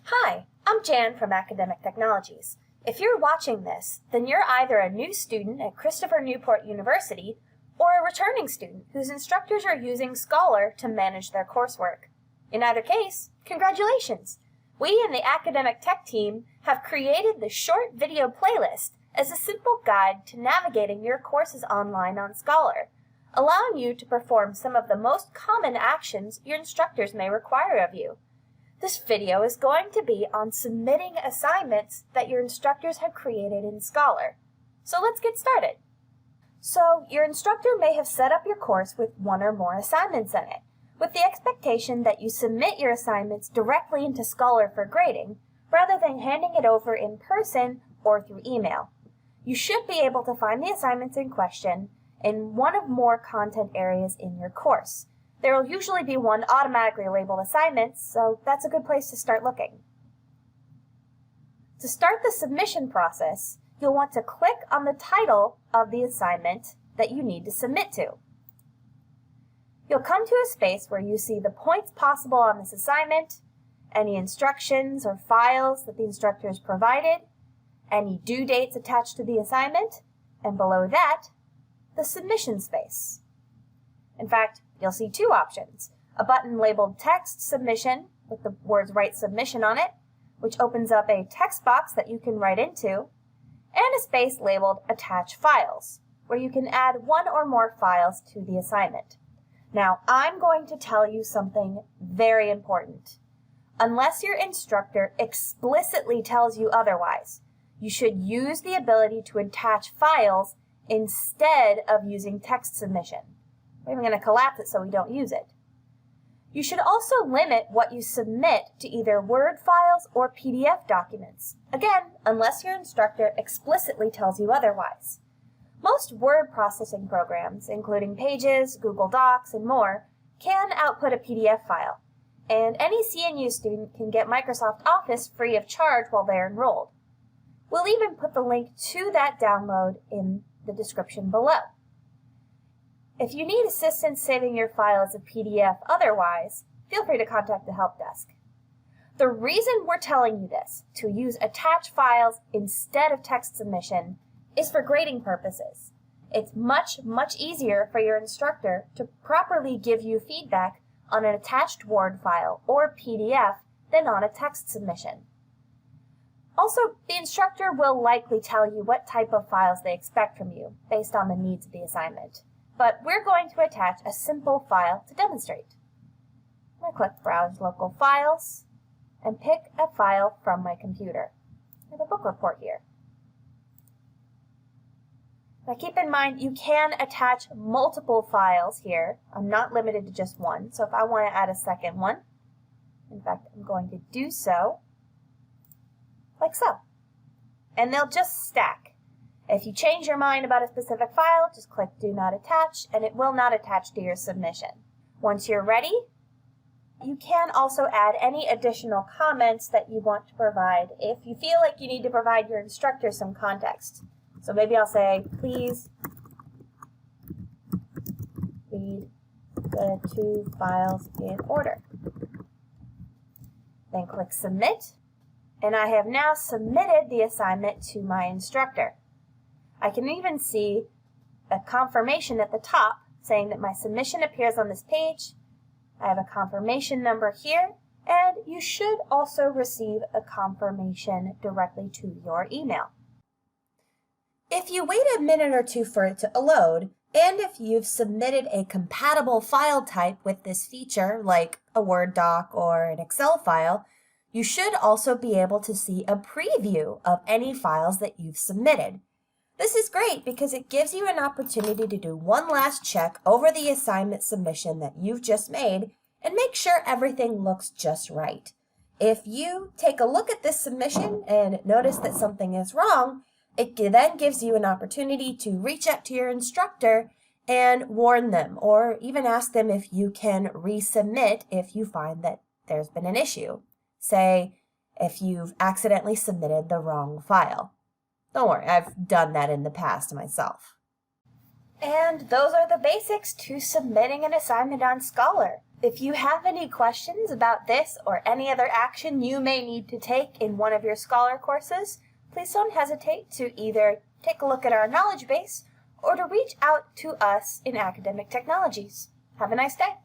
Hi, I'm Jan from Academic Technologies. If you're watching this, then you're either a new student at Christopher Newport University or a returning student whose instructors are using Scholar to manage their coursework. In either case, congratulations! We in the Academic Tech team have created the short video playlist as a simple guide to navigating your courses online on Scholar, allowing you to perform some of the most common actions your instructors may require of you. This video is going to be on submitting assignments that your instructors have created in Scholar. So let's get started. So your instructor may have set up your course with one or more assignments in it, with the expectation that you submit your assignments directly into Scholar for grading, rather than handing it over in person or through email. You should be able to find the assignments in question in one of more content areas in your course. There will usually be one automatically labeled assignments, so that's a good place to start looking. To start the submission process, you'll want to click on the title of the assignment that you need to submit to. You'll come to a space where you see the points possible on this assignment, any instructions or files that the instructors provided, any due dates attached to the assignment, and below that, the submission space. In fact, you'll see two options: a button labeled Text Submission with the words Write Submission on it, which opens up a text box that you can write into, and a space labeled Attach Files, where you can add one or more files to the assignment. Now, I'm going to tell you something very important. Unless your instructor explicitly tells you otherwise, you should use the ability to attach files instead of using text submission. We're even going to collapse it so we don't use it. You should also limit what you submit to either Word files or PDF documents. Again, unless your instructor explicitly tells you otherwise. Most word processing programs, including Pages, Google Docs, and more, can output a PDF file, and any CNU student can get Microsoft Office free of charge while they're enrolled. We'll even put the link to that download in the description below. If you need assistance saving your file as a PDF otherwise, feel free to contact the help desk. The reason we're telling you this, to use attach files instead of text submission, is for grading purposes. It's much easier for your instructor to properly give you feedback on an attached Word file or PDF than on a text submission. Also, the instructor will likely tell you what type of files they expect from you based on the needs of the assignment. But we're going to attach a simple file to demonstrate. I'm going to click Browse Local Files and pick a file from my computer. I have a book report here. Now keep in mind, you can attach multiple files here. I'm not limited to just one, so if I want to add a second one, in fact, I'm going to do so like so. And they'll just stack. If you change your mind about a specific file, just click Do Not Attach, and it will not attach to your submission. Once you're ready, you can also add any additional comments that you want to provide if you feel like you need to provide your instructor some context. So maybe I'll say, please read the two files in order. Then click Submit, and I have now submitted the assignment to my instructor. I can even see a confirmation at the top saying that my submission appears on this page. I have a confirmation number here, and you should also receive a confirmation directly to your email. If you wait a minute or two for it to load, and if you've submitted a compatible file type with this feature, like a Word doc or an Excel file, you should also be able to see a preview of any files that you've submitted. This is great because it gives you an opportunity to do one last check over the assignment submission that you've just made and make sure everything looks just right. If you take a look at this submission and notice that something is wrong, it then gives you an opportunity to reach out to your instructor and warn them, or even ask them if you can resubmit if you find that there's been an issue. Say, if you've accidentally submitted the wrong file. Don't worry, I've done that in the past myself. And those are the basics to submitting an assignment on Scholar. If you have any questions about this or any other action you may need to take in one of your Scholar courses, please don't hesitate to either take a look at our knowledge base or to reach out to us in Academic Technologies. Have a nice day.